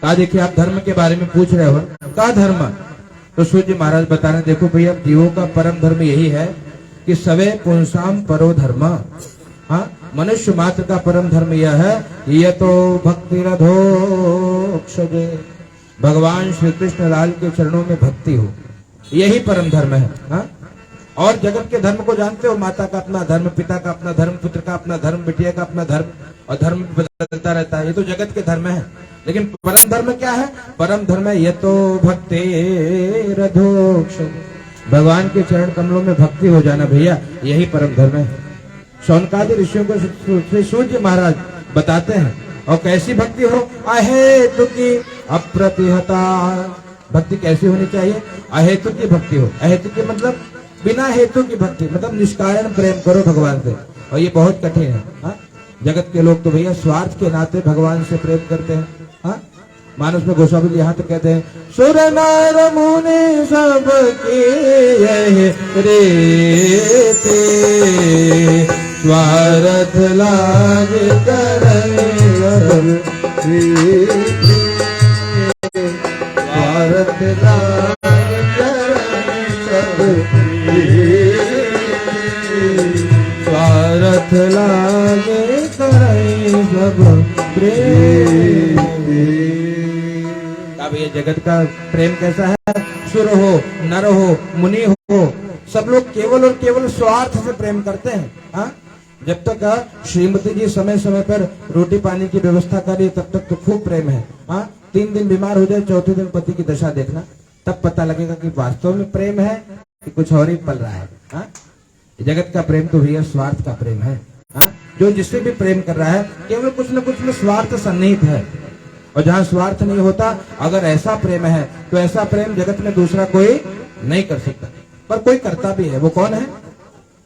कहा देखिए आप धर्म के बारे में पूछ रहे हो, कहा धर्म? तो सूर्य महाराज बता रहे देखो भैया जीवों का परम धर्म यही है कि सवे पुंसाम परो धर्म। हाँ, मनुष्य मात्र का परम धर्म यह है ये तो भक्ति रधोक्षजे, भगवान श्री कृष्ण लाल के चरणों में भक्ति हो, यही परम धर्म है। हाँ? और जगत के धर्म को जानते हो, माता का अपना धर्म, पिता का अपना धर्म, पुत्र का अपना धर्म, बिटिया का अपना धर्म, और धर्म बदलता रहता है, ये तो जगत के धर्म है। लेकिन परम धर्म क्या है? परम धर्म है ये तो भक्ति रधोक्ष, भगवान के चरण कमलों में भक्ति हो जाना भैया, यही परम धर्म है। शौनकादि ऋषियों को श्री सूर्य महाराज बताते हैं। और कैसी भक्ति हो? अहेतु की अप्रतिहता, भक्ति कैसी होनी चाहिए? अहेतु की भक्ति हो। अहेतु की मतलब बिना हेतु की भक्ति, मतलब निष्कारण प्रेम करो भगवान से, और ये बहुत कठिन है। हाँ? जगत के लोग तो भैया स्वार्थ के नाते भगवान से प्रेम करते हैं। हाँ? मानस में गोस्वामी जी यहाँ तो कहते हैं सुर नर मुनि सब की रीति, स्वार्थ लाग करे स्वार्थ लाग स्वार्थ लागे करे सब प्रेम। अब ये जगत का प्रेम कैसा है? सुर हो, नर हो, मुनि हो, सब लोग केवल और केवल स्वार्थ से प्रेम करते हैं। हाँ? जब तक श्रीमती जी समय समय पर रोटी पानी की व्यवस्था करी तब तक तो खूब प्रेम है। हाँ? 3 दिन बीमार हो जाए, चौथे दिन पति की दशा देखना, तब पता लगेगा कि वास्तव में प्रेम है कि कुछ और ही पल रहा है। हाँ? जगत का प्रेम तो भैया स्वार्थ का प्रेम है। हाँ? जो जिससे भी प्रेम कर रहा है केवल कुछ न कुछ में स्वार्थ सन्निहित है, और जहाँ स्वार्थ नहीं होता, अगर ऐसा प्रेम है तो ऐसा प्रेम जगत में दूसरा कोई नहीं कर सकता। पर कोई करता भी है, वो कौन है?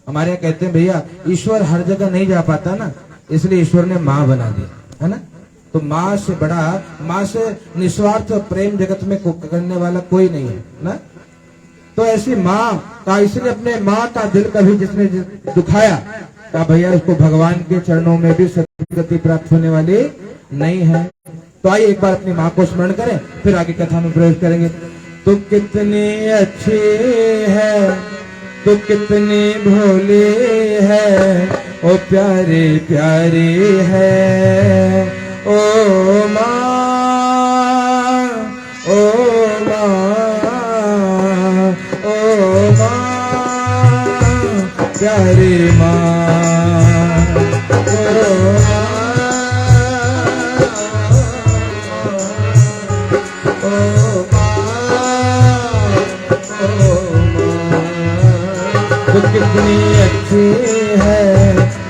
हमारे यहाँ कहते हैं भैया ईश्वर हर जगह नहीं जा पाता ना, इसलिए ईश्वर ने माँ बना दी है ना। तो माँ से बड़ा, माँ से निस्वार्थ प्रेम जगत में करने वाला कोई नहीं है ना। तो ऐसी माँ का, इसलिए अपने माँ का दिल कभी जिसने दुखाया, कहा भैया उसको भगवान के चरणों में भी सदगति प्राप्त होने वाली नहीं है। तो आइए एक बार अपनी माँ को स्मरण करें, फिर आगे कथा में प्रवेश करेंगे। तू कितनी अच्छी है, तू कितनी भोली है, ओ प्यारी प्यारी है, ओ माँ, ओ प्यारी माँ, तू कितनी अच्छी है,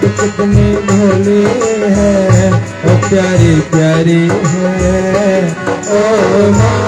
तू कितनी भोली है, ओ प्यारी प्यारी है, ओ माँ,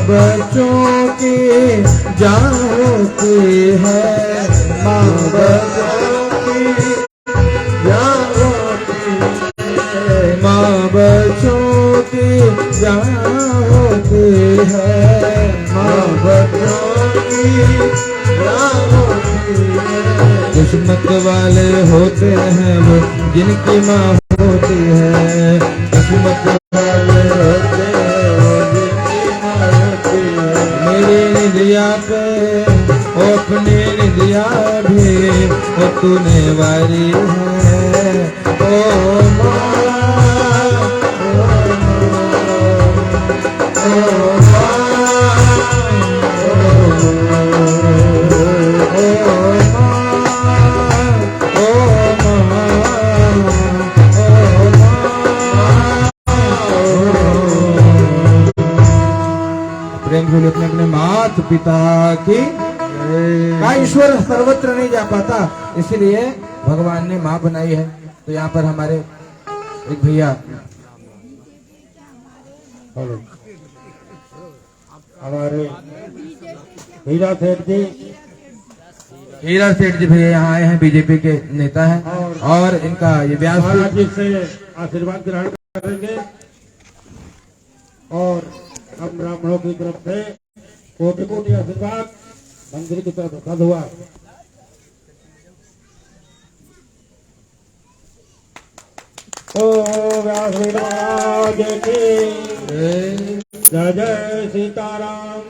बच्चों की जान होती है, माँ बच्चों की जान होती है, माँ बच्चों की जान होती है, माँ बच्चों की जान होती है। किस्मत वाले होते हैं वो जिनकी माँ होती है, किस्मत वाले होते हैं निदिया पे, ओ अपनी निदिया भी ओ तूने वारी है, ओ माँ। बोले अपने अपने माता पिता की। का ईश्वर सर्वत्र नहीं जा पाता, इसलिए भगवान ने माँ बनाई है। तो यहाँ पर हमारे एक भैया हमारे हीरा सेठ जी, हीरा सेठ जी भैया यहाँ आए हैं, बीजेपी के नेता हैं और इनका ये व्यास महाराज जी से आशीर्वाद ग्रहण करेंगे और हम ब्राह्मणों की तरफ से कोटि कोटि आशीर्वाद मंदिर की तरफ रखा हुआ। ओ व्यास महाराज की जय जय सीताराम।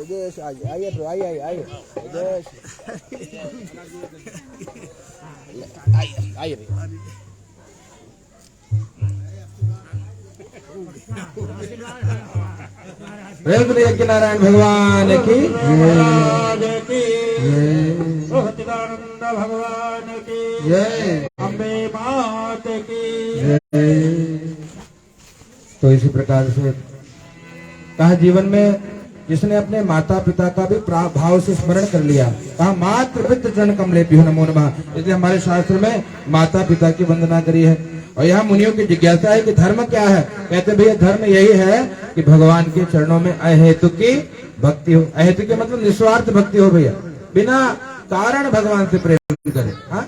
आइए तो आइए आइए यज्ञ नारायण भगवान की, महाराज की, सच्चिदानंद भगवान की, जय अम्बे मात की। तो इसी प्रकार से कहा जीवन में जिसने अपने माता पिता का भी भाव से स्मरण कर लिया, कहा मातृ पितृ चरण कमलेभ्यो नमो नमः। इसलिए हमारे शास्त्र में माता पिता की वंदना करी है। और यहाँ मुनियों की जिज्ञासा है कि धर्म क्या है। कहते भैया धर्म यही है कि भगवान के चरणों में अहेतु की भक्ति हो। अहेतु के मतलब निस्वार्थ भक्ति हो भैया, बिना कारण भगवान से प्रेम करे। हाँ,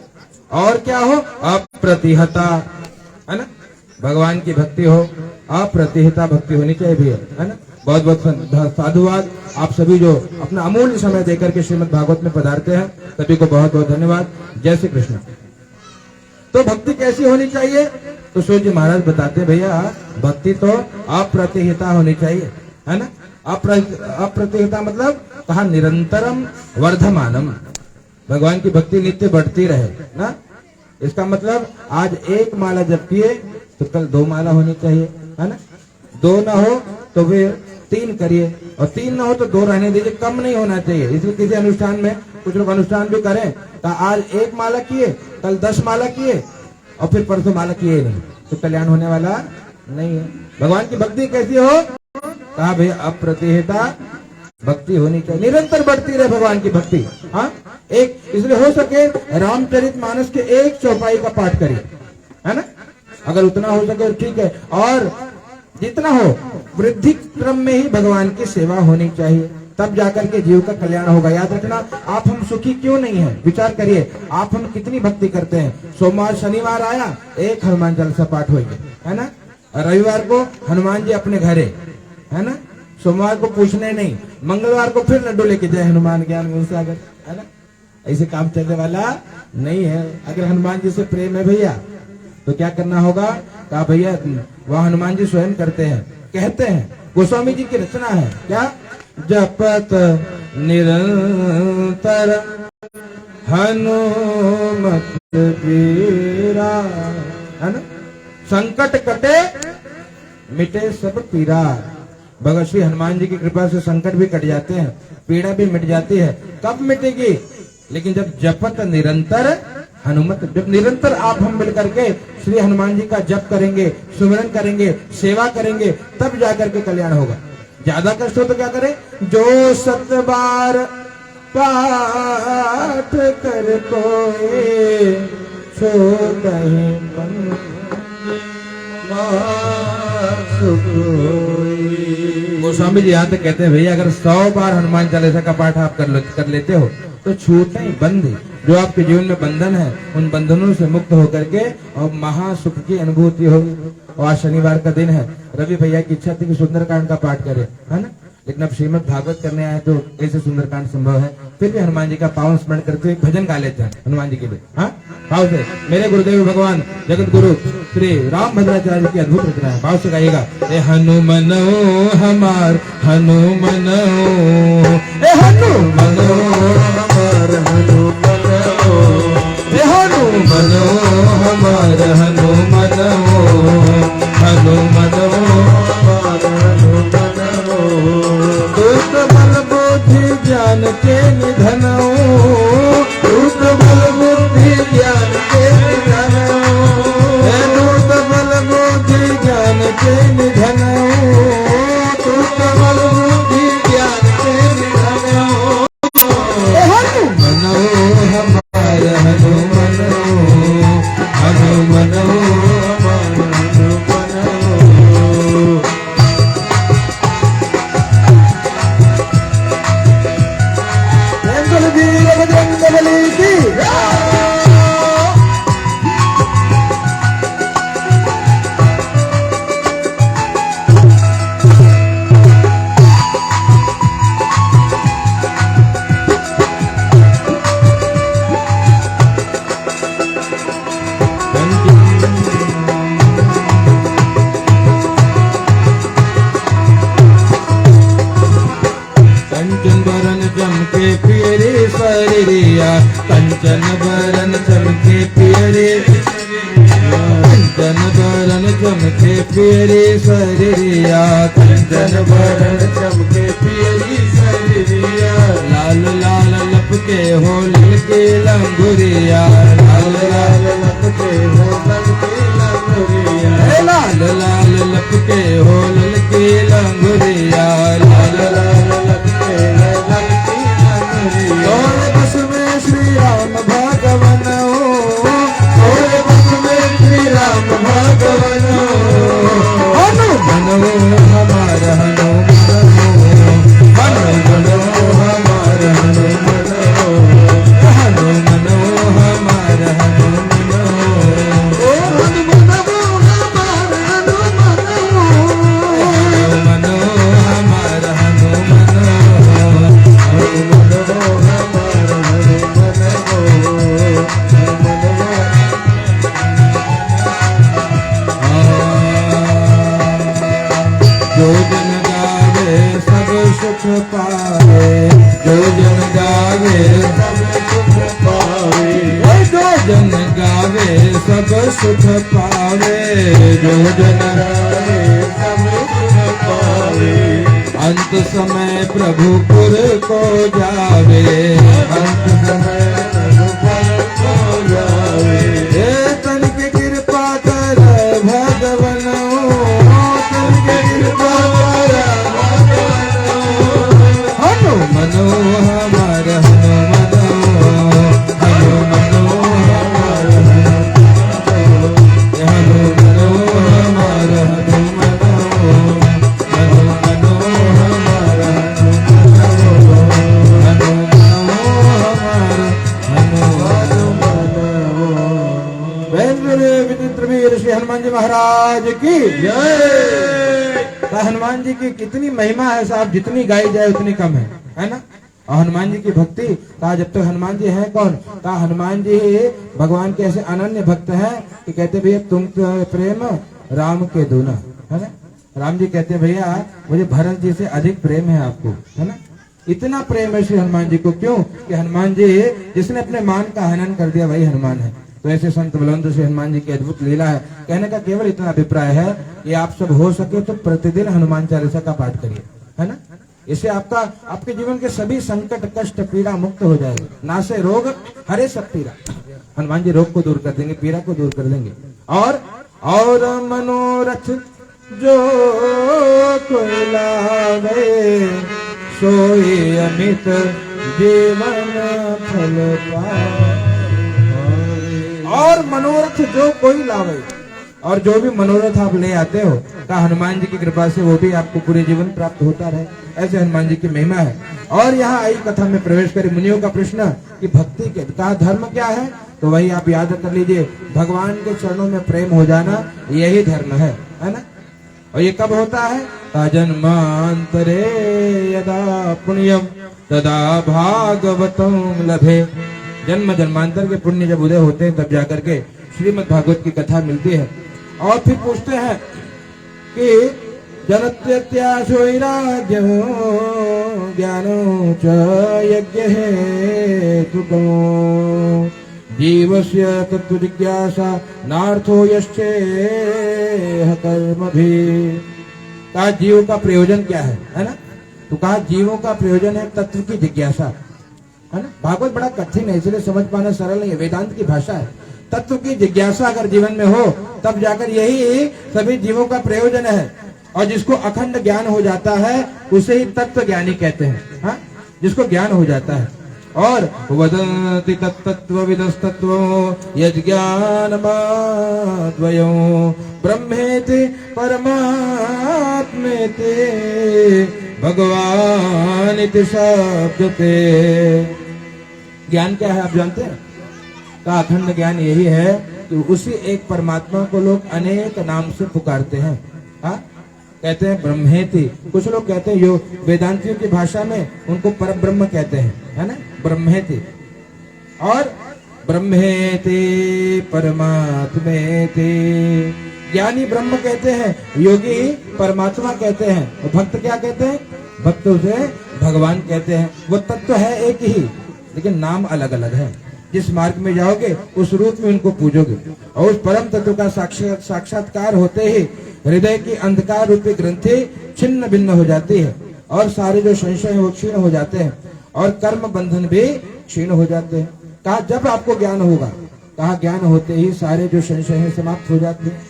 और क्या हो, अप्रतिहता, है ना, भगवान की भक्ति हो, अप्रतिहता भक्ति होनी चाहिए भैया, है ना। बहुत बहुत साधुवाद आप सभी जो अपना अमूल्य समय देकर के श्रीमद् भागवत में पधारते हैं, सभी को बहुत बहुत धन्यवाद। जय श्री कृष्ण। तो भक्ति कैसी होनी चाहिए, तो सूर्य जी महाराज बताते हैं भैया भक्ति तो अप्रतिहता होनी चाहिए, है ना। अप्रतिहता मतलब कहा निरंतरम वर्धमानम, भगवान की भक्ति नित्य बढ़ती रहे ना। इसका मतलब आज एक माला जप किए तो कल 2 माला होनी चाहिए, है ना। 2 ना हो तो फिर 3 करिए, और 3 ना हो तो 2 रहने दीजिए, कम नहीं होना चाहिए। इसलिए किसी अनुष्ठान में कुछ लोग अनुष्ठान भी करें तो आज 1 माला किए, कल 10 माला किए और फिर परसों माला किए नहीं, तो कल्याण होने वाला नहीं है। भगवान की भक्ति कैसी हो, कहा भैया अप्रतिहता भक्ति होनी चाहिए, निरंतर बढ़ती रहे भगवान की भक्ति। हाँ, एक इसलिए हो सके रामचरितमानस के 1 चौपाई का पाठ करिए, है ना, अगर उतना हो सके ठीक है। और जितना हो वृद्धि क्रम में ही भगवान की सेवा होनी चाहिए, तब जाकर के जीव का कल्याण होगा। याद रखना, आप हम सुखी क्यों नहीं है, विचार करिए आप हम कितनी भक्ति करते हैं। सोमवार शनिवार आया 1 हनुमान चालीसा पाठ होंगे, है ना। रविवार को हनुमान जी अपने घरे, है ना। सोमवार को पूछने नहीं, मंगलवार को फिर लड्डू लेके जाए हनुमान ज्ञान गुण सागर, है ना। ऐसे काम चलने वाला नहीं है। अगर हनुमान जी से प्रेम है भैया तो क्या करना होगा, कहा भैया वह हनुमान जी स्वयं करते हैं, कहते हैं, गोस्वामी जी की रचना है क्या, जपत निरंतर हनुमत पीरा, है ना। संकट कटे मिटे सब पीरा। भगत श्री हनुमान जी की कृपा से संकट भी कट जाते हैं, पीड़ा भी मिट जाती है। कब मिटेगी, लेकिन जब जपत निरंतर हनुमत, जब निरंतर आप हम मिलकर के श्री हनुमान जी का जप करेंगे, सुमिरन करेंगे, सेवा करेंगे, तब जाकर के कल्याण होगा। ज्यादा कष्ट हो तो क्या करें, जो 7 बार पाठ कर कोई छोड़हि गोस्वामी जी यहाँ तक कहते हैं भैया अगर 100 बार हनुमान चालीसा का पाठ आप कर लेते हो तो छूटे ही बंद, जो आपके जीवन में बंधन है उन बंधनों से मुक्त होकर के और महासुख की अनुभूति होगी। और आज शनिवार का दिन है, रवि भैया की इच्छा थी कि सुंदरकांड का पाठ करें, है ना, लेकिन अब श्रीमद् भागवत करने आए तो कैसे सुंदरकांड संभव है। फिर भी हनुमान जी का पावन स्मरण करते हुए भजन गा लेते हैं हनुमान जी के लिए। हाँ, भाव से मेरे गुरुदेव भगवान जगत गुरु श्री राम भद्राचार्य की अद्भुत रचना है, भाव से गाइएगा। ए हनुमनो हमार हनुमनो, ए हनुमनो हमार हनुमनो, ए हनुमनो हमार हनुमनो, हनुमनो हमार हनुमनो। दुष्ट बल बुद्धि ज्ञान के निधनो, दुष्ट बल बुद्धि ज्ञान के निधनो, दुष्ट बल बुद्धि ज्ञान के निधनो, पियरी शरीरिया कंचन भरण चमके पियरी शरीरिया लाल लाल लपके हो ललकी लंगुरिया लाल लाल लपके हो ललकी लंगुरिया लाल लाल लपके हो ललकी लंगुरिया लाल लाल लपके हो ललकी लंगुरिया तोरे बस में श्री राम भगवन तोरे बस में श्री राम भगवन हनुमन हमार हनुमन हनुमन हमार हनुमन हनुमन हमार हनुमन हनुमन हमार हनुमन जो जन गावे सब सुख पावे जो जन गावे सब सुख पावे जो जन गावे सब सुख पावे जो जन गावे सब सुख पावे अंत समय प्रभु पुर को जावे अंत समय प्रभु पुर को जावे हे तन की कृपा कर भगवन तन की कृपा कर हनुमन हमार हनुमन हनुमन हमार हनुमन हमार हनुमन हनुमन हमार विचित्र वीर श्री हनुमान जी महाराज की जय। हनुमान जी की कितनी महिमा है साहब, जितनी गाई जाए उतनी कम है ना। और हनुमान जी की भक्ति कहा, जब तक हनुमान जी हैं कौन, कहा हनुमान जी भगवान के ऐसे अनन्य भक्त हैं कि कहते भैया तुम तो प्रेम राम के दूना, है ना। राम जी कहते भैया मुझे भरत जी से अधिक प्रेम है आपको, है ना। इतना प्रेम है श्री हनुमान जी को, क्यों कि हनुमान जी जिसने अपने मान का हनन कर दिया वही हनुमान है। तो ऐसे संत बलवंत श्री हनुमान जी की अद्भुत लीला है। कहने का केवल इतना अभिप्राय है कि आप सब हो सके तो प्रतिदिन हनुमान चालीसा का पाठ करिए, है ना। इससे आपके जीवन के सभी संकट कष्ट पीड़ा मुक्त हो जाएगी। नासे रोग हरे सब पीड़ा, हनुमान जी रोग को दूर कर देंगे, पीड़ा को दूर कर देंगे। और मनोरथ जो कोई लावे सोई अमित जीवन फल पावे। और मनोरथ जो कोई लावे, और जो भी मनोरथ आप ले आते हो का हनुमान जी की कृपा से वो भी आपको पूरे जीवन प्राप्त होता रहे। ऐसे हनुमान जी की महिमा है। और यहाँ आई कथा में प्रवेश करे मुनियों का प्रश्न कि भक्ति के कहा धर्म क्या है, तो वही आप याद कर लीजिए, भगवान के चरणों में प्रेम हो जाना यही धर्म है ना। और ये कब होता है, जन्मांतरे यदा पुण्यम तदा भागवतम लभे। जन्म जन्मांतर के पुण्य जब उदय होते हैं तब जाकर के श्रीमद् भागवत की कथा मिलती है। और फिर पूछते हैं कि जनत्यत्याशोराज्यो ज्ञानो च यज्ञ हेतुको जीवस्य तत्व जिज्ञासा नार्थो यश्चेह कर्मभिः। कहा जीव का प्रयोजन क्या है ना। तो कहा जीवों का प्रयोजन है तत्व की जिज्ञासा, है ना। भागवत बड़ा कठिन है इसलिए समझ पाना सरल नहीं है, वेदांत की भाषा है। तत्व की जिज्ञासा अगर जीवन में हो तब जाकर यही सभी जीवों का प्रयोजन है। और जिसको अखंड ज्ञान हो जाता है उसे ही तत्व ज्ञानी कहते हैं, हाँ? जिसको ज्ञान हो जाता है। और वदन्ति तत्तत्त्वविदस्तत्त्वो यज्ञानमाद्वयो ब्रह्मेति परमात्मेति भगवानिति शब्दते। ज्ञान क्या है आप जानते हैं, का अखंड ज्ञान यही है कि उसी एक परमात्मा को लोग अनेक नाम से पुकारते हैं, हाँ? कहते हैं ब्रह्मेति, कुछ लोग कहते हैं यो वेदांतियों की भाषा में उनको परब्रह्म कहते हैं, है ना, ब्रह्मेति। और ब्रह्मेति परमात्मेति, ज्ञानी ब्रह्म कहते हैं, योगी परमात्मा कहते हैं, और भक्त क्या कहते हैं, भक्त उसे भगवान कहते हैं। वो तत्व है एक ही लेकिन नाम अलग अलग है। जिस मार्ग में जाओगे उस रूप में उनको पूजोगे और उस परम तत्व का साक्षात्कार होते ही हृदय की अंधकार रूपी ग्रंथि छिन्न भिन्न हो जाती है और सारे जो संशय है वो क्षीण हो जाते हैं और कर्म बंधन भी क्षीण हो जाते हैं। कहा जब आपको ज्ञान होगा, कहा ज्ञान होते ही सारे जो संशय है समाप्त हो जाते हैं।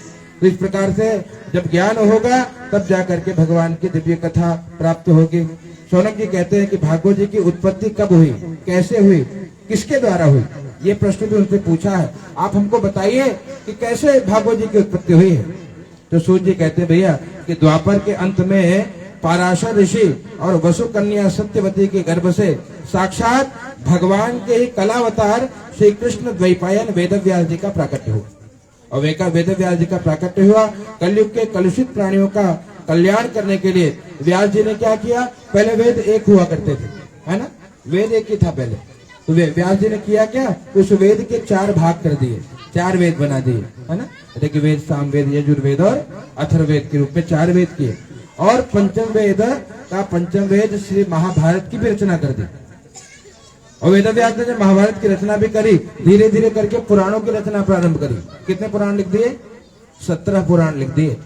तो इस प्रकार से जब ज्ञान होगा तब जाकर के भगवान की दिव्य कथा प्राप्त होगी। शौनक जी कहते हैं कि भागवत जी की उत्पत्ति कब हुई, कैसे हुई, किसके द्वारा हुई, ये प्रश्न भी उनसे पूछा है। आप हमको बताइए कि कैसे भागवत जी की उत्पत्ति हुई है। तो सूर्य जी कहते हैं भैया कि द्वापर के अंत में पाराशर ऋषि और वसु कन्या सत्यवती के गर्भ से साक्षात भगवान के ही कलावतार श्री कृष्ण द्वैपायन वेदव्यास जी का प्राकट्य हुआ। और वेदव्यास जी का प्राकट्य हुआ कलयुग के कलुषित प्राणियों का कल्याण करने के लिए। व्यास जी ने क्या किया, पहले वेद एक हुआ करते थे, है ना, वेद एक ही था पहले। तो व्यास जी ने किया क्या, उस वेद के 4 भाग कर दिए, 4 वेद बना दिए, है ना, ऋग्वेद, सामवेद, यजुर्वेद और अथर्ववेद के रूप में 4 वेद किए। और पंचम वेद का पंचम वेद श्री महाभारत की भी रचना कर दी। और वेदव्यास ने महाभारत की रचना भी करी, धीरे धीरे करके पुराणों की रचना प्रारंभ करी। कितने पुराण लिख दिए, 17 पुराण लिख दिए।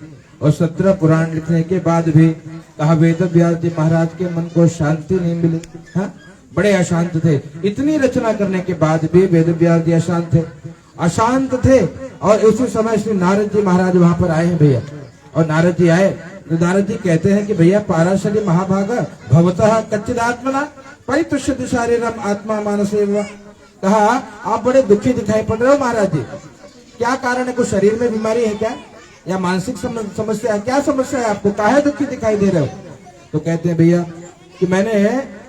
और 17 पुराण लिखने के बाद भी कहा वेदव्यास जी महाराज के मन को शांति नहीं मिली, हाँ, बड़े अशांत थे। इतनी रचना करने के बाद भी वेदव्यास जी अशांत थे। और उसी समय श्री नारद जी महाराज वहां पर आए हैं भैया। और नारद जी आए तो नारद जी कहते हैं कि भैया पाराशरी महाभागा भवतः कच्चिदात्मना परितुष्यति शारीरम आत्मा मानसेव। कहा आप बड़े दुखी दिखाई पड़ रहे हो महाराज जी, क्या कारण है, कुछ शरीर में बीमारी है क्या, या मानसिक समस्या है, क्या समस्या है आपको, काहे दुखी दिखाई दे रहे हो। तो कहते हैं भैया कि मैंने,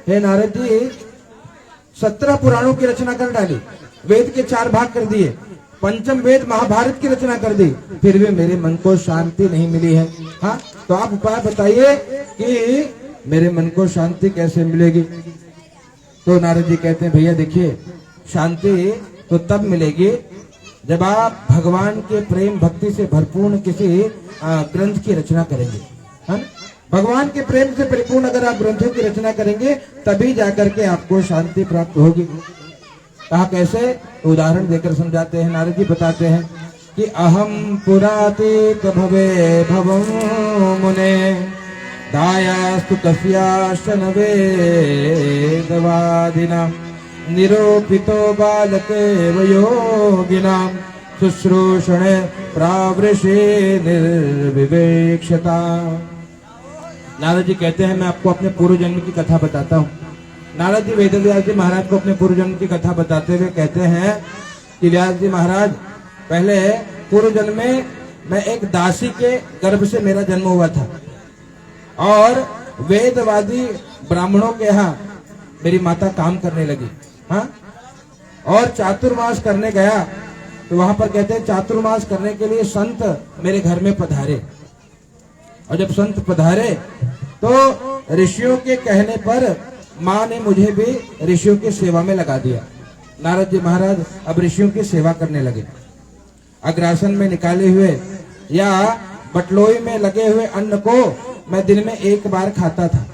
हे नारद जी, 17 पुराणों की रचना कर डाली, वेद के 4 भाग कर दिए, पंचम वेद महाभारत की रचना कर दी, फिर भी मेरे मन को शांति नहीं मिली है। हाँ, तो आप उपाय बताइए कि मेरे मन को शांति कैसे मिलेगी। तो नारद जी कहते हैं भैया देखिए, शांति तो तब मिलेगी जब आप भगवान के प्रेम भक्ति से भरपूर्ण किसी ग्रंथ की रचना करेंगे, है ना। भगवान के प्रेम से परिपूर्ण अगर आप ग्रंथों की रचना करेंगे तभी जाकर के आपको शांति प्राप्त होगी। कहा कैसे, तो उदाहरण देकर समझाते हैं। नारद जी बताते हैं कि अहम पुरातीत भवे भवं मुने दायास्तु तस्याशन वेदवादिनां निरूपितो बालके वयोगिनां शुश्रूषणे प्रावृषे निर्विवेक्षता। नारद जी कहते हैं मैं आपको अपने पूर्व जन्म की कथा बताता हूँ। नारद जी वेदव्यास जी महाराज को अपने पूर्व जन्म की कथा बताते हुए कहते हैं कि व्यास जी महाराज, पहले पूर्व जन्म में मैं एक दासी के गर्भ से मेरा जन्म हुआ था और वेदवादी ब्राह्मणों के यहाँ मेरी माता काम करने लगी। हाँ, और चातुर्मास करने गया तो वहां पर कहते हैं चातुर्मास करने के लिए संत मेरे घर में पधारे। और जब संत पधारे तो ऋषियों के कहने पर माँ ने मुझे भी ऋषियों की सेवा में लगा दिया। नारद जी महाराज अब ऋषियों की सेवा करने लगे। अग्रासन में निकाले हुए या बटलोई में लगे हुए अन्न को मैं दिन में 1 बार खाता था।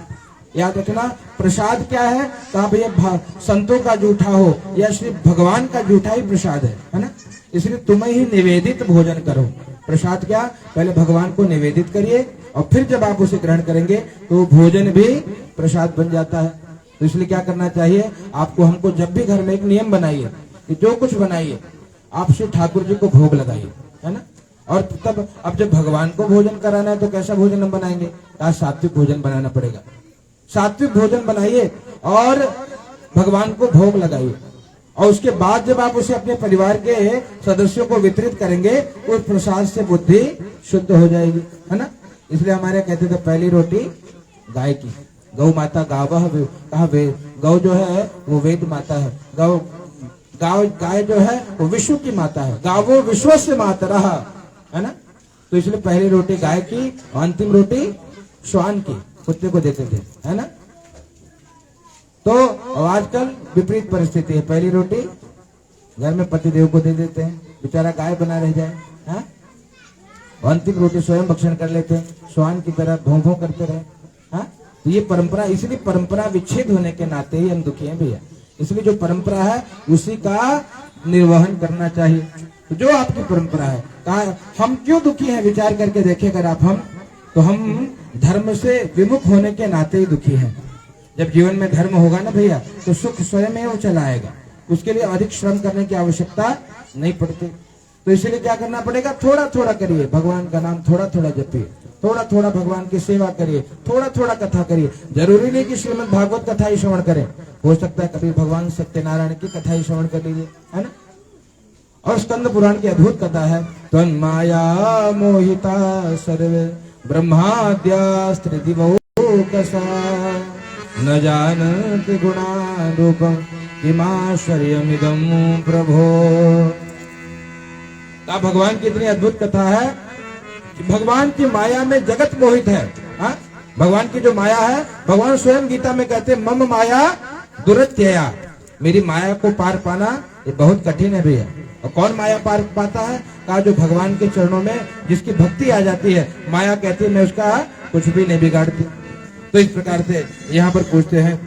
याद रखना, प्रसाद क्या है, कहा भैया संतों का जूठा हो या श्री भगवान का जूठा ही प्रसाद है ना। इसलिए तुम्हें ही निवेदित भोजन करो। प्रसाद क्या, पहले भगवान को निवेदित करिए और फिर जब आप उसे ग्रहण करेंगे तो भोजन भी प्रसाद बन जाता है। तो इसलिए क्या करना चाहिए आपको, हमको जब भी घर में एक नियम बनाइए कि जो कुछ बनाइए आप श्री ठाकुर जी को भोग लगाइए, है ना। और तब अब जब भगवान को भोजन कराना है तो कैसा भोजन हम बनाएंगे, कहा सात्विक भोजन बनाना पड़ेगा। सात्विक भोजन बनाइए और भगवान को भोग लगाइए और उसके बाद जब आप उसे अपने परिवार के सदस्यों को वितरित करेंगे उस प्रसाद से बुद्धि शुद्ध हो जाएगी, है ना। इसलिए हमारे कहते थे पहली रोटी गाय की, गौ माता गावह, कहा गौ जो है वो वेद माता है, गाय जो है वो विश्व की माता है, गावो विश्व से मातरः, है ना। तो इसलिए पहली रोटी गाय की और अंतिम रोटी श्वान की कुत्ते को देते थे, है ना। तो आजकल विपरीत परिस्थिति है, पहली रोटी घर में पतिदेव को दे देते हैं, बेचारा गाय बना रह जाए, हाँ? और अंतिम रोटी स्वयं भक्षण कर लेते हैं, श्वान की तरह भों भों करते रहे। हाँ? तो ये परंपरा, इसलिए परंपरा विच्छेद होने के नाते ही हम दुखी हैं भैया। इसलिए जो परंपरा है उसी का निर्वहन करना चाहिए। तो जो आपकी परंपरा है, कहा हम क्यों दुखी हैं, विचार करके देखें अगर आप हम धर्म से विमुख होने के नाते ही दुखी हैं। जब जीवन में धर्म होगा ना भैया, तो सुख स्वयं ही वो चला आएगा, उसके लिए अधिक श्रम करने की आवश्यकता नहीं पड़ती। तो इसीलिए क्या करना पड़ेगा, थोड़ा थोड़ा करिए भगवान का नाम, थोड़ा थोड़ा जपिए, थोड़ा थोड़ा भगवान की सेवा करिए, थोड़ा थोड़ा कथा करिए। जरूरी नहीं कि श्रीमद् भागवत कथा ही श्रवण करें, हो सकता है कभी भगवान सत्यनारायण की कथा ही श्रवण कर लीजिए, है ना। और स्कंद पुराण की अद्भुत कथा है, त्वन्माया मोहिता सर्वे ब्रह्माद्यास्त्रिदिवौकसा न जानन्ति गुणारूपं किमाश्चर्यमिदं प्रभो। का भगवान की इतनी अद्भुत कथा है कि भगवान की माया में जगत मोहित है। हा? भगवान की जो माया है, भगवान स्वयं गीता में कहते हैं मम माया दुरत्यया, मेरी माया को पार पाना ये बहुत कठिन है भैया। और कौन माया पार पाता है, कहा जो भगवान के चरणों में जिसकी भक्ति आ जाती है, माया कहती है मैं उसका कुछ भी नहीं बिगाड़ती। तो इस प्रकार से यहाँ पर पूछते हैं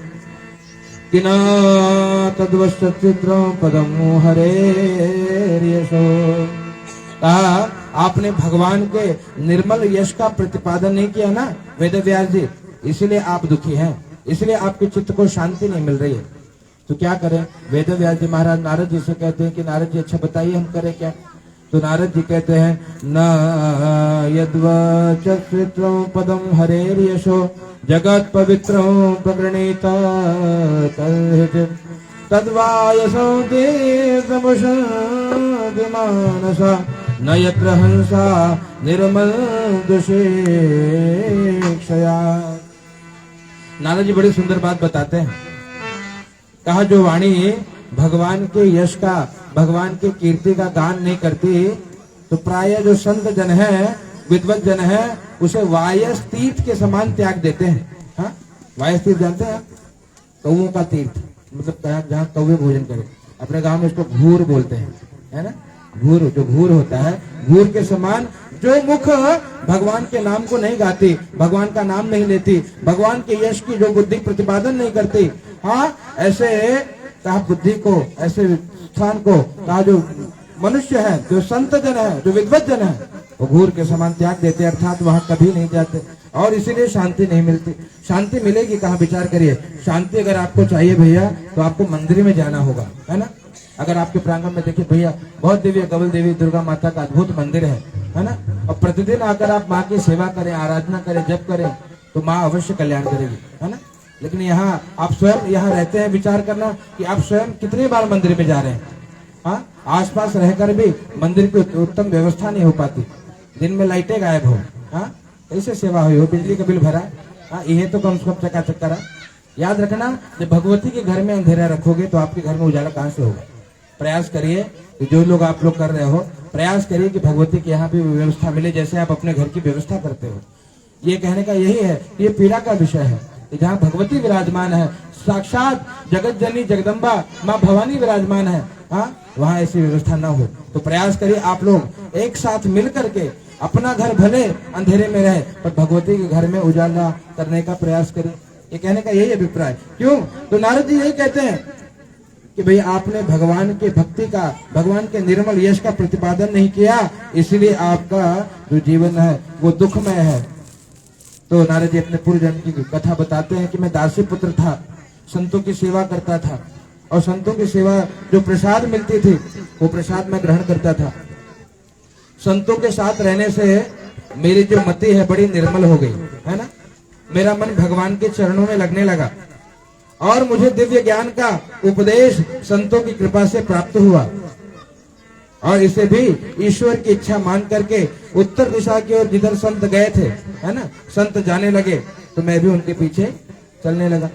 कि न तद्वश्चित्रं पदम हरेर्यशो, कहा आपने भगवान के निर्मल यश का प्रतिपादन नहीं किया ना वेदव्यास जी, इसलिए आप दुखी हैं, इसलिए आपके चित्त को शांति नहीं मिल रही है। तो क्या करें, वेदव्यास जी महाराज नारद जी से कहते हैं कि नारद जी अच्छा बताइए हम करें क्या। तो नारद जी कहते हैं न यद्वचित्रं पदम हरेर्यशो जगत पवित्रं प्रगृणीत तद्वायसो देवमुषादिमानसा न यत्र हंसा निर्मल दुषेक्षया। नारद जी बड़ी सुंदर बात बताते हैं, कहा जो वाणी भगवान के यश का, भगवान की कीर्ति का गान नहीं करती, तो प्राय जो संत जन है, विद्वत जन है, उसे वायस तीर्थ के समान त्याग देते हैं। हाँ, वायस तीर्थ जानते हैं, कौओं का तीर्थ, मतलब जहाँ कौवे भोजन करें। अपने गांव में इसको घूर बोलते हैं, है ना। घूर, जो घूर होता है, घूर के समान जो मुख भगवान के नाम को नहीं गाती, भगवान का नाम नहीं लेती, भगवान के यश की जो बुद्धि प्रतिपादन नहीं करती, हाँ ऐसे कहा बुद्धि को, ऐसे स्थान को कहा जो मनुष्य है, जो संत जन है, जो विद्वत जन है, वो घूर के समान त्याग देते, अर्थात वहां कभी नहीं जाते और इसीलिए शांति नहीं मिलती। शांति मिलेगी कहाँ, विचार करिए। शांति अगर आपको चाहिए भैया तो आपको मंदिर में जाना होगा, है ना। अगर आपके प्रांगण में देखिए भैया, बहुत दिव्य कबल देवी दुर्गा माता का अद्भुत मंदिर है ना। और प्रतिदिन आकर आप माँ की सेवा करें, आराधना करें, जप करें, तो माँ अवश्य कल्याण करेगी, है ना। लेकिन यहाँ आप स्वयं यहाँ रहते हैं, विचार करना कि आप स्वयं कितनी बार मंदिर में जा रहे हैं। हाँ, आसपास रहकर भी मंदिर की उत्तम व्यवस्था नहीं हो पाती, दिन में लाइटें गायब हो, हाँ कैसे सेवा हुई हो, बिजली का बिल भरा, हाँ ये तो कम से कम चकाचक करा। याद रखना, जब भगवती के घर में अंधेरा रखोगे तो आपके घर में उजाला कहाँ से होगा। प्रयास करिए कि जो लोग आप लोग कर रहे हो, प्रयास करिए कि भगवती के यहाँ भी व्यवस्था मिले, जैसे आप अपने घर की व्यवस्था करते हो। ये कहने का यही है, ये पीड़ा का विषय है कि जहाँ भगवती विराजमान है, साक्षात जगत जननी जगदम्बा माँ भवानी विराजमान है, हाँ वहाँ ऐसी व्यवस्था ना हो। तो प्रयास करिए आप लोग एक साथ मिल करके, अपना घर भले अंधेरे में रहे पर भगवती के घर में उजाला करने का प्रयास करें। ये कहने का यही अभिप्राय। क्यों? तो नारद जी यही कहते हैं कि भाई आपने भगवान के भक्ति का, भगवान के निर्मल यश का प्रतिपादन नहीं किया, इसलिए आपका जो जीवन है वो दुखमय है। तो नारद जी अपने पूर्व जन्म की कथा बताते हैं कि मैं दासी पुत्र था, संतों की सेवा करता था और संतों की सेवा जो प्रसाद मिलती थी वो प्रसाद मैं ग्रहण करता था। संतों के साथ रहने से मेरी जो मति है बड़ी निर्मल हो गई, है ना। मेरा मन भगवान के चरणों में लगने लगा और मुझे दिव्य ज्ञान का उपदेश संतों की कृपा से प्राप्त हुआ और इसे भी ईश्वर की इच्छा मान करके उत्तर दिशा की ओर जिधर संत गए थे, है ना, संत जाने लगे तो मैं भी उनके पीछे चलने लगा।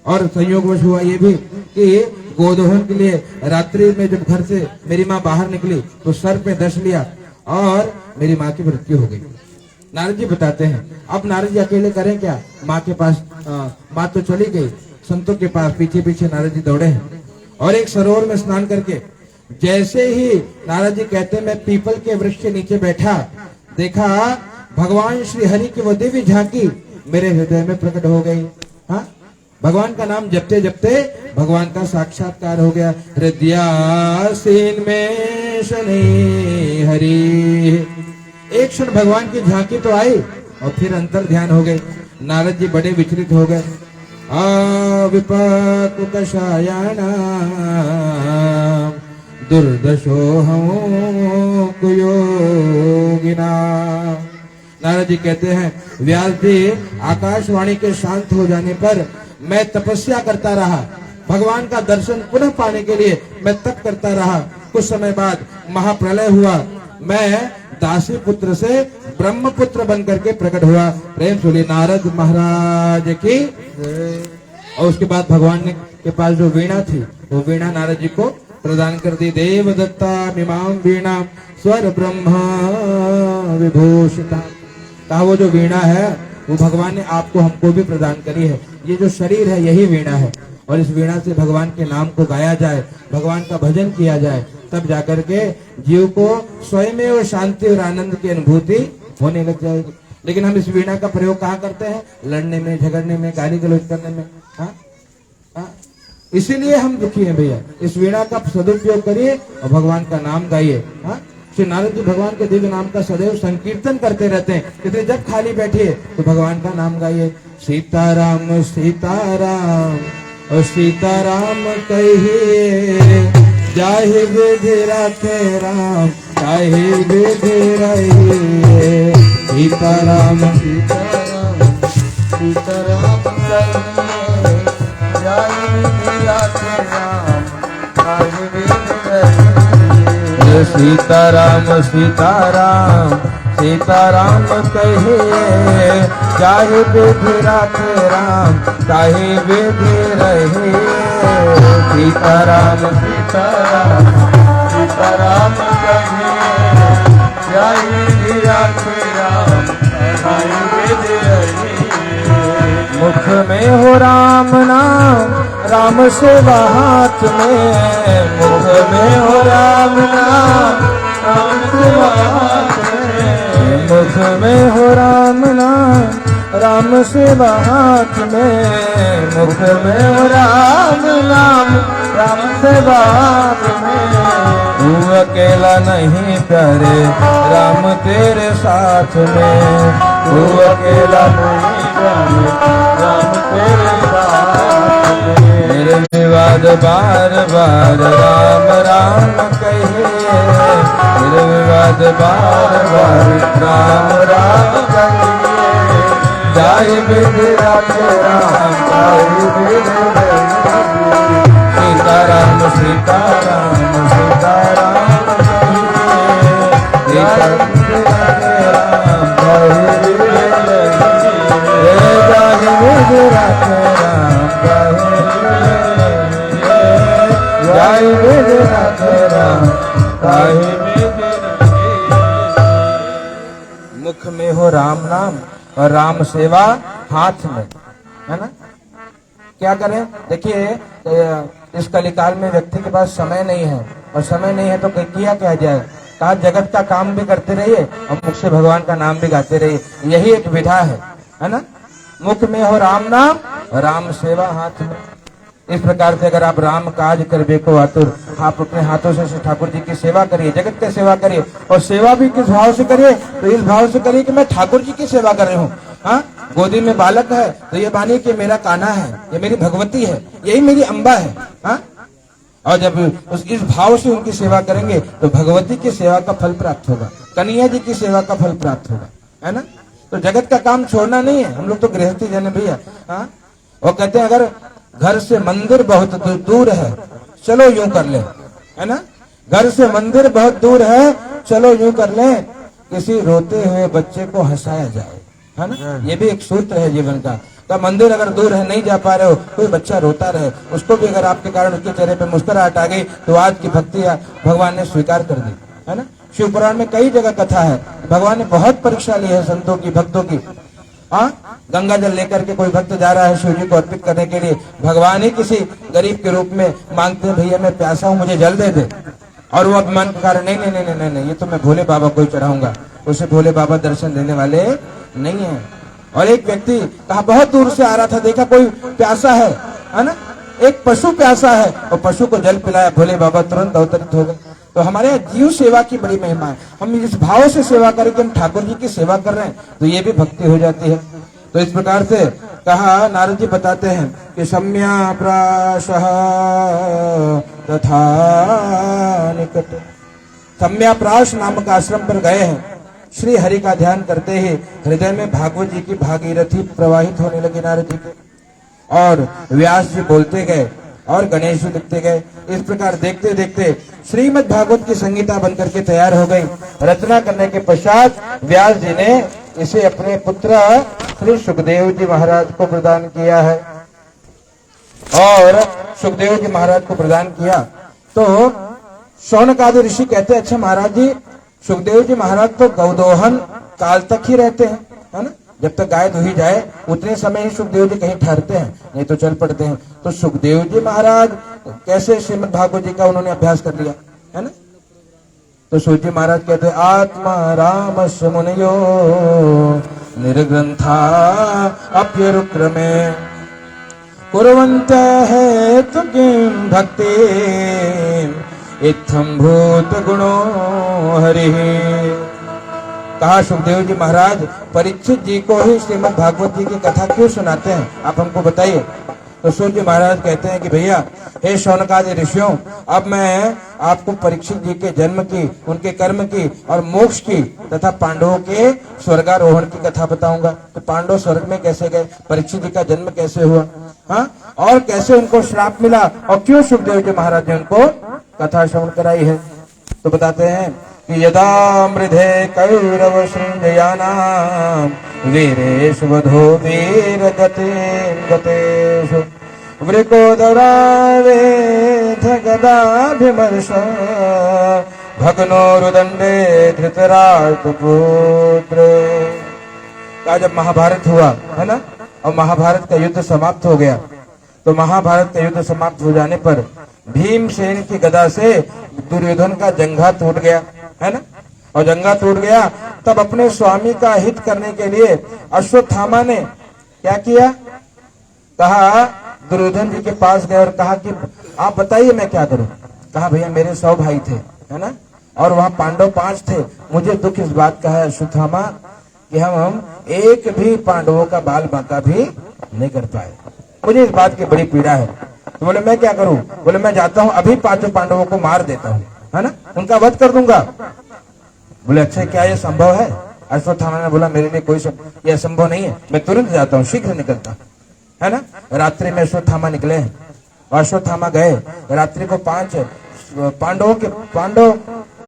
और संयोगवश हुआ ये भी कि गोदोहन के लिए रात्रि में जब घर से मेरी माँ बाहर निकली तो सर पे दर्श लिया और मेरी माँ की मृत्यु हो गई। नारद जी बताते हैं, अब नारद जी अकेले करें क्या, माँ के पास माँ तो चली गई, संतों के पास पीछे पीछे नारद जी दौड़े हैं और एक सरोवर में स्नान करके जैसे ही नारद जी कहते मैं पीपल के वृक्ष के नीचे बैठा, देखा भगवान श्री हरि की वो दिव्य झांकी मेरे हृदय में प्रकट हो गई। हाँ, भगवान का नाम जपते जपते भगवान का साक्षात्कार हो गया। हृदयासीन में शनि हरि, एक क्षण भगवान की झांकी तो आई और फिर अंतर ध्यान हो गए। नारद जी बड़े विचलित हो गए। विपतु कषायाणा दुर्दशो हम कुयोगिना। नारद जी कहते हैं, व्यास जी, आकाशवाणी के शांत हो जाने पर मैं तपस्या करता रहा, भगवान का दर्शन पुनः पाने के लिए मैं तप करता रहा। कुछ समय बाद महाप्रलय हुआ, मैं दासी पुत्र से ब्रह्मपुत्र बन करके प्रकट हुआ। प्रेम सुनिए नारद महाराज की। और उसके बाद भगवान ने के पास जो वीणा थी वो वीणा नारद जी को प्रदान कर दी। देव दत्ता मिमां वीणा स्वर ब्रह्मा विभूषिता। कहा वो जो वीणा है वो भगवान ने आपको हमको भी प्रदान करी है। ये जो शरीर है यही वीणा है, और इस वीणा से भगवान के नाम को गाया जाए, भगवान का भजन किया जाए, तब जाकर के जीव को स्वयं में शांति और आनंद की अनुभूति होने लग जाएगी। लेकिन हम इस वीणा का प्रयोग कहाँ करते हैं? लड़ने में, झगड़ने में, गाली गलौज करने में। इसीलिए हम दुखी हैं भैया। इस वीणा का सदुपयोग करिए और भगवान का नाम गाइए। श्री नारद जी भगवान के दिव्य नाम का सदैव संकीर्तन करते रहते हैं, इसलिए जब खाली बैठिए तो भगवान का नाम गाइए। सीताराम सीताराम और सीताराम कहिए, जाहि विधि राखे राम, जाहि विधि रहिए। सीताराम सीताराम सीताराम कहिए, जाहि विधि राखे राम, जाहि विधि रहिए। सीताराम सीताराम सीताराम कहिए, जाहि विधि राखे राम, जाहि विधि रहिए। सीताराम सीताराम सीताराम कहिए, जाहि विधि राखे राम, जाहि विधि रहिए। मुख में हो राम नाम, राम सेवा हाथ में। मुख में हो राम नाम, राम सेवा हाथ में। मुख में हो राम नाम, राम सेवा हाथ में। मुख में हो राम नाम, राम सेवा हाथ में। तू अकेला नहीं प्यारे, राम तेरे साथ में। तू अकेला नहीं प्यारे, राम तेरे साथ में। मेरे विवाद बार बार राम राम कहिए, मेरे विवाद बार बार राम राम कहिए। जाहि विधि राखे राम, जाहि विधि रहिए। सीताराम सीताराम सीताराम कहिए, जाहि विधि राखे राम, जाहि विधि रहिए। जाहि विधि राखे राम, जाहि विधि राखे राम, जाहि विधि रहिए। मुख में हो राम नाम और राम सेवा हाथ में, है ना। क्या करें? देखिए, इस कलिकाल में व्यक्ति के पास समय नहीं है, और समय नहीं है तो किया क्या जाए? कहा जगत का काम भी करते रहिए और मुख से भगवान का नाम भी गाते रहिए। यही एक विधा है ना। मुख में हो राम नाम, राम सेवा हाथ में। इस प्रकार से अगर आप राम काज करबे को आतुर, आप अपने हाथों से ठाकुर जी की सेवा करिए, जगत की सेवा करिए। और सेवा भी किस भाव से करिए? तो इस भाव से करिए कि मैं ठाकुर जी की सेवा कर रही हूँ। गोदी में बालक है तो ये मानिए कि मेरा कान्हा है, ये मेरी भगवती है, यही मेरी अम्बा है। और जब इस भाव से उनकी सेवा करेंगे तो भगवती की सेवा का फल प्राप्त होगा, कन्हैया जी की सेवा का फल प्राप्त होगा, है ना। तो जगत का काम छोड़ना नहीं है। हम लोग तो गृहस्थी जन भैया। वो कहते हैं अगर घर से मंदिर बहुत दूर है, चलो यूं कर ले, है ना। घर से मंदिर बहुत दूर है, चलो यूं कर ले, किसी रोते हुए बच्चे को हंसाया जाए, है ना। ये भी एक सूत्र है जीवन का। तो मंदिर अगर दूर है, नहीं जा पा रहे हो, कोई बच्चा रोता रहे, उसको भी अगर आपके कारण उसके चेहरे पे मुस्कुराहट आ गई तो आज की भक्ति भगवान ने स्वीकार कर दी, है ना। शिव पुराण में कई जगह कथा है, भगवान ने बहुत परीक्षा ली है संतों की, भक्तों की। गंगा जल लेकर के कोई भक्त जा रहा है शिव जी को अर्पित करने के लिए, भगवान ही किसी गरीब के रूप में मांगते हैं, भैया मैं प्यासा हूँ, मुझे जल दे दे। और वो अभिमान के कारण नहीं नहीं नहीं नहीं नहीं, ये तो मैं भोले बाबा को ही चढ़ाऊंगा। उसे भोले बाबा दर्शन देने वाले नहीं है, और एक व्यक्ति कहा बहुत दूर से आ रहा था, देखा कोई प्यासा है ना, एक पशु प्यासा है और पशु को जल पिलाया, भोले बाबा तुरंत अवतरित हो गए। तो हमारे यहाँ जीव सेवा की बड़ी महिमा है। हम इस भाव से सेवा करें कि हम ठाकुर जी की सेवा कर रहे हैं तो ये भी भक्ति हो जाती है। तो इस प्रकार से कहा, नारद जी बताते हैं कि सम्या प्राशः तथा निकट। सम्या प्राश नामक आश्रम पर गए हैं, श्री हरि का ध्यान करते ही हृदय में भागवत जी की भागीरथी प्रवाहित होने लगी नारद जी के। और व्यास जी बोलते गए और गणेश जी दिखते गए। इस प्रकार देखते देखते श्रीमद् भागवत की संहिता बनकर के तैयार हो गई। रचना करने के पश्चात व्यास जी ने इसे अपने पुत्र श्री सुखदेव जी महाराज को प्रदान किया है। और सुखदेव जी महाराज को प्रदान किया तो शौनक आदि ऋषि कहते हैं, अच्छा महाराज जी, सुखदेव जी महाराज तो गौदोहन काल तक ही रहते हैं, है ना, जब तक गाय दुही जाए उतने समय ही सुखदेव जी कहीं ठहरते हैं, नहीं तो चल पड़ते हैं। तो सुखदेव जी महाराज कैसे श्रीमद् भागवत जी का उन्होंने अभ्यास कर लिया, है ना। तो सूत जी महाराज कहते हैं, आत्मा राम मुनयो निर्ग्रंथा अप्यरुक्रमे कुर्वन्त है तो किं भक्ति इत्थं भूत गुणो हरि। कहा सुखदेव जी महाराज परीक्षित जी को ही श्रीमद् भागवत जी की कथा क्यों सुनाते हैं, आप हमको बताइए। तो सूत जी महाराज कहते हैं कि भैया, हे शौनकादि ऋषियों, अब मैं आपको परीक्षित जी के जन्म की, उनके कर्म की और मोक्ष की तथा पांडवों के स्वर्गारोहण की कथा बताऊंगा। तो पांडव स्वर्ग में कैसे गए, परीक्षित जी का जन्म कैसे हुआ, हाँ, और कैसे उनको श्राप मिला और क्यों सुखदेव जी महाराज ने उनको कथा श्रवण कराई है। तो बताते हैं कि यदा मृधे कौरव सृंजयानां वीरेषु वधो वीर गतेषु वृकोदरावेथ गदाभिमर्श भग्नो रुदंडे धृतराष्ट्रपुत्र। का जब महाभारत हुआ, है ना, और महाभारत का युद्ध समाप्त हो गया, तो महाभारत का युद्ध समाप्त हो जाने पर भीमसेन की गदा से दुर्योधन का जंघा टूट गया, है ना, और जंघा टूट गया। तब अपने स्वामी का हित करने के लिए अश्वत्थामा ने क्या किया, कहा दुर्योधन जी के पास गए और कहा कि आप बताइए मैं क्या करूं। कहा भैया मेरे 100 भाई थे, है ना, और वहां पांडव 5 थे। मुझे दुख इस बात का है अश्वत्थामा कि हम एक भी पांडवों का बाल बांका भी नहीं कर पाए, मुझे इस बात की बड़ी पीड़ा है। तो बोले मैं क्या करूं, बोले मैं जाता हूं अभी 5 पांडवों को मार देता हूं, है ना, उनका वध कर दूंगा। बोले अच्छा क्या ये संभव है। अश्वत्थामा ने बोला मेरे लिए कोई यह संभव नहीं है, मैं तुरंत जाता हूँ, शीघ्र निकलता हूँ, है ना। रात्रि में अश्वत्थामा निकले हैं और अश्वत्थामा गए। रात्रि को 5 पांडव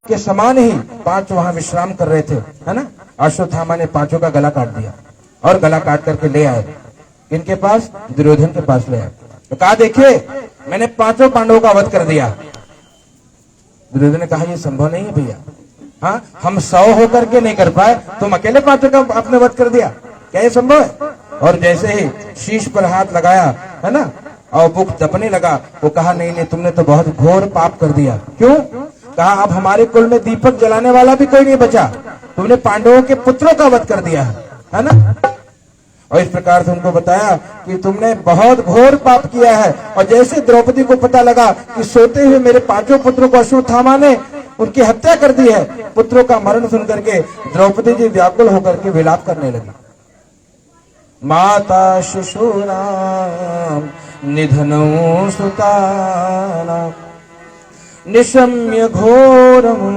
के समान ही 5 वहां विश्राम कर रहे थे, है ना। अश्वत्थामा ने 5 का गला काट दिया और गला काट करके ले आए, इनके पास, दुर्योधन के पास ले आए। तो कहा देखिए मैंने 5 पांडवों का वध कर दिया। दुर्योधन ने कहा ये संभव नहीं है भैया, हाँ, हम 100 होकर के नहीं कर पाए, तुम अकेले 5 का आपने वध कर दिया, क्या ये संभव है। और जैसे ही शीश पर हाथ लगाया, है ना, और मुख दबने लगा, वो कहा नहीं नहीं तुमने तो बहुत घोर पाप कर दिया। क्यों, कहा अब हमारे कुल में दीपक जलाने वाला भी कोई नहीं बचा, तुमने पांडवों के पुत्रों का वध कर दिया है ना। और इस प्रकार से उनको बताया कि तुमने बहुत घोर पाप किया है। और जैसे द्रौपदी को पता लगा कि सोते हुए मेरे 5 पुत्रों को अश्वत्थामा ने उनकी हत्या कर दी है, पुत्रों का मरण सुन करके द्रौपदी जी व्याकुल होकर के विलाप करने लगी। माता शिशूनां निधनौ सुतानां निशम्य घोरम्